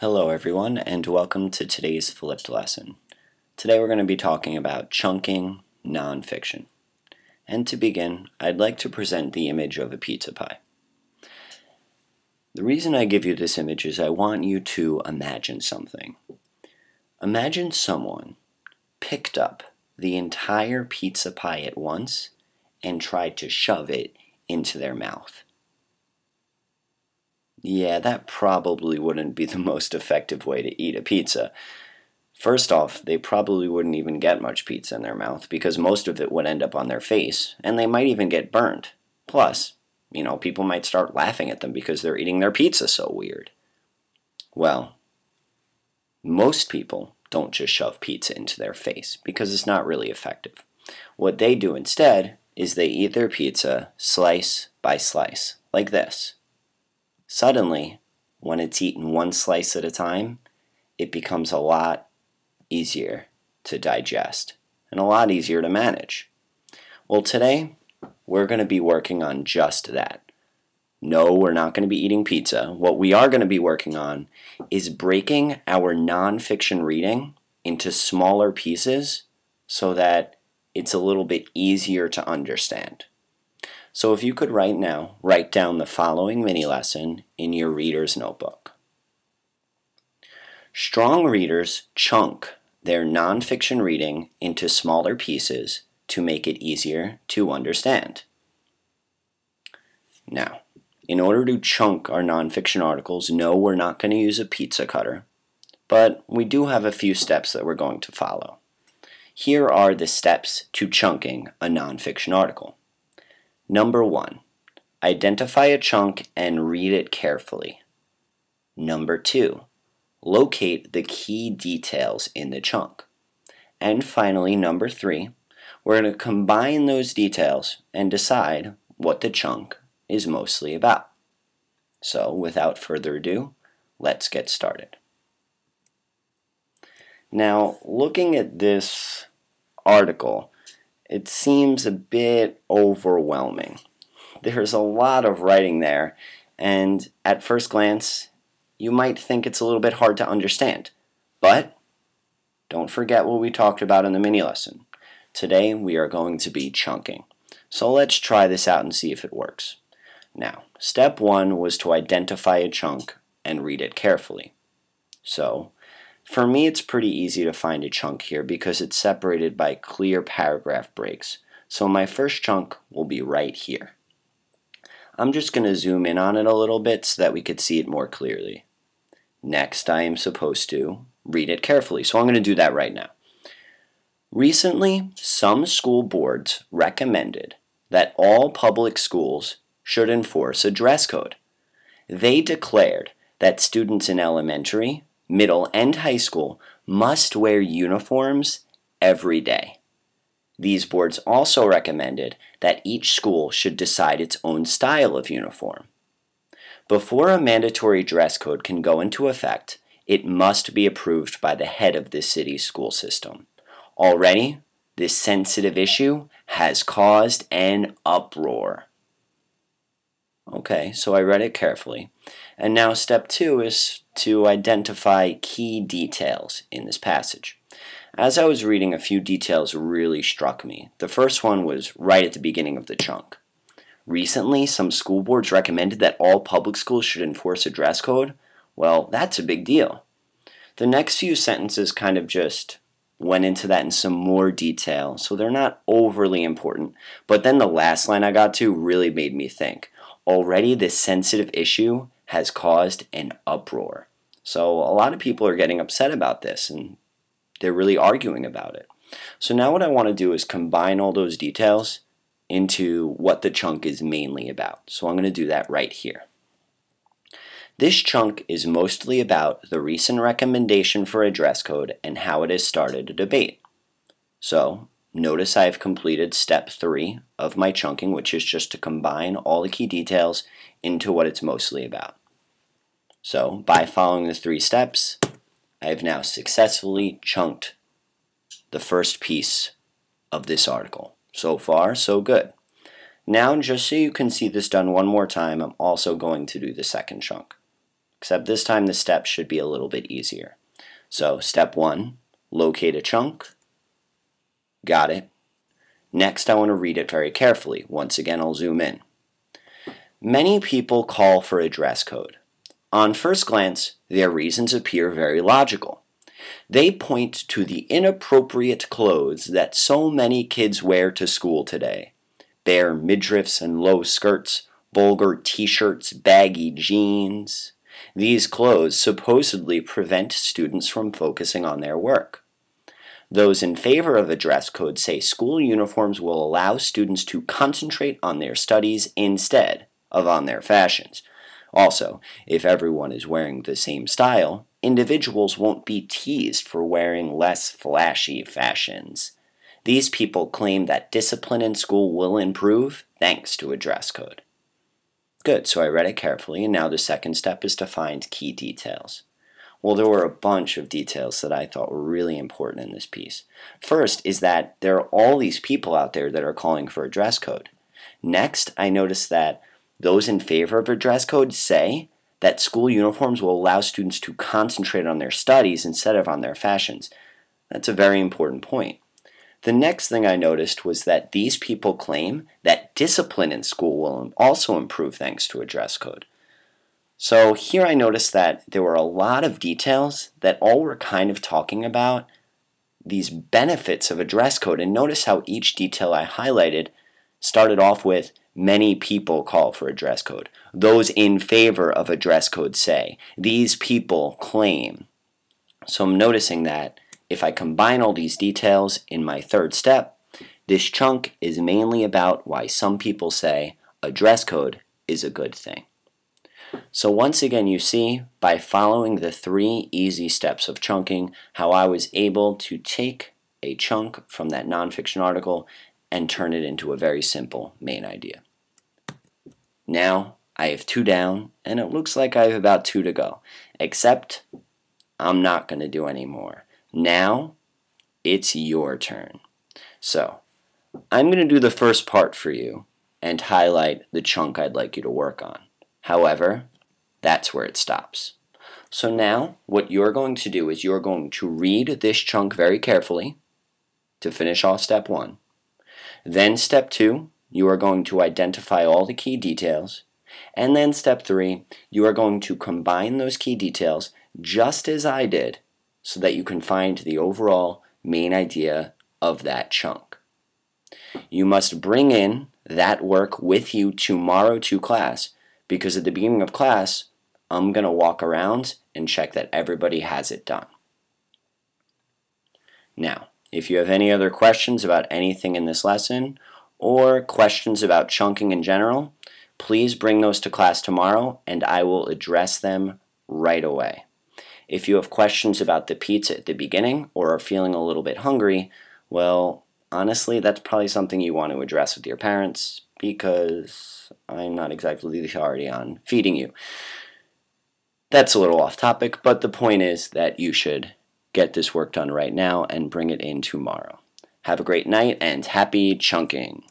Hello everyone, and welcome to today's flipped lesson. Today we're going to be talking about chunking nonfiction. And to begin, I'd like to present the image of a pizza pie. The reason I give you this image is I want you to imagine something. Imagine someone picked up the entire pizza pie at once and tried to shove it into their mouth. Yeah, that probably wouldn't be the most effective way to eat a pizza. First off, they probably wouldn't even get much pizza in their mouth because most of it would end up on their face, and they might even get burned. Plus, people might start laughing at them because they're eating their pizza so weird. Well, most people don't just shove pizza into their face because it's not really effective. What they do instead is they eat their pizza slice by slice, like this. Suddenly, when it's eaten one slice at a time, it becomes a lot easier to digest and a lot easier to manage. Well, today, we're going to be working on just that. No, we're not going to be eating pizza. What we are going to be working on is breaking our nonfiction reading into smaller pieces so that it's a little bit easier to understand. So if you could right now write down the following mini lesson in your reader's notebook. Strong readers chunk their nonfiction reading into smaller pieces to make it easier to understand. Now, in order to chunk our nonfiction articles, no, we're not going to use a pizza cutter, but we do have a few steps that we're going to follow. Here are the steps to chunking a nonfiction article. Number 1, identify a chunk and read it carefully. Number 2, locate the key details in the chunk. And finally, number 3, we're going to combine those details and decide what the chunk is mostly about. So, without further ado, let's get started. Now, looking at this article, it seems a bit overwhelming. There's a lot of writing there, and at first glance, you might think it's a little bit hard to understand. But don't forget what we talked about in the mini lesson. Today, we are going to be chunking. So let's try this out and see if it works. Now, step 1 was to identify a chunk and read it carefully. So, for me, it's pretty easy to find a chunk here because it's separated by clear paragraph breaks. So my first chunk will be right here. I'm just going to zoom in on it a little bit so that we could see it more clearly. Next, I am supposed to read it carefully, so I'm going to do that right now. Recently, some school boards recommended that all public schools should enforce a dress code. They declared that students in elementary, middle, and high school must wear uniforms every day. These boards also recommended that each school should decide its own style of uniform. Before a mandatory dress code can go into effect, it must be approved by the head of the city's school system. Already, this sensitive issue has caused an uproar. Okay, so I read it carefully. And now step 2 is to identify key details in this passage. As I was reading, a few details really struck me. The first one was right at the beginning of the chunk. Recently, some school boards recommended that all public schools should enforce a dress code. Well, that's a big deal. The next few sentences kind of just went into that in some more detail, so they're not overly important. But then the last line I got to really made me think. Already this sensitive issue has caused an uproar. So a lot of people are getting upset about this and they're really arguing about it. So now what I want to do is combine all those details into what the chunk is mainly about. So I'm going to do that right here. This chunk is mostly about the recent recommendation for a dress code and how it has started a debate. So notice I've completed step 3 of my chunking, which is just to combine all the key details into what it's mostly about. So by following the 3 steps, I have now successfully chunked the first piece of this article. So far, so good. Now, just so you can see this done one more time, I'm also going to do the second chunk. except this time the steps should be a little bit easier. So step 1, locate a chunk. Got it. Next, I want to read it very carefully. Once again, I'll zoom in. Many people call for a dress code. On first glance, their reasons appear very logical. They point to the inappropriate clothes that so many kids wear to school today. Bare midriffs and low skirts, vulgar t-shirts, baggy jeans. These clothes supposedly prevent students from focusing on their work. Those in favor of a dress code say school uniforms will allow students to concentrate on their studies instead of on their fashions. Also, if everyone is wearing the same style, individuals won't be teased for wearing less flashy fashions. These people claim that discipline in school will improve thanks to a dress code. Good, so I read it carefully, and now the second step is to find key details. Well, there were a bunch of details that I thought were really important in this piece. First is that there are all these people out there that are calling for a dress code. Next, I noticed that those in favor of a dress code say that school uniforms will allow students to concentrate on their studies instead of on their fashions. That's a very important point. The next thing I noticed was that these people claim that discipline in school will also improve thanks to a dress code. So here I noticed that there were a lot of details that all were kind of talking about these benefits of a dress code. And notice how each detail I highlighted started off with many people call for a dress code. Those in favor of a dress code say. These people claim. So I'm noticing that if I combine all these details in my third step, this chunk is mainly about why some people say a dress code is a good thing. So once again, you see, by following the 3 easy steps of chunking, how I was able to take a chunk from that nonfiction article and turn it into a very simple main idea. Now, I have 2 down, and it looks like I have about 2 to go, except I'm not going to do any more. Now, it's your turn. So, I'm going to do the first part for you and highlight the chunk I'd like you to work on. However, that's where it stops. So now, what you're going to do is you're going to read this chunk very carefully to finish off step 1. Then step 2, you are going to identify all the key details. And then step 3, you are going to combine those key details just as I did so that you can find the overall main idea of that chunk. You must bring in that work with you tomorrow to class, because at the beginning of class, I'm going to walk around and check that everybody has it done. Now, if you have any other questions about anything in this lesson, or questions about chunking in general, please bring those to class tomorrow and I will address them right away. If you have questions about the pizza at the beginning or are feeling a little bit hungry, well, honestly, that's probably something you want to address with your parents, because I'm not exactly the authority on feeding you. That's a little off topic, but the point is that you should get this work done right now and bring it in tomorrow. Have a great night and happy chunking!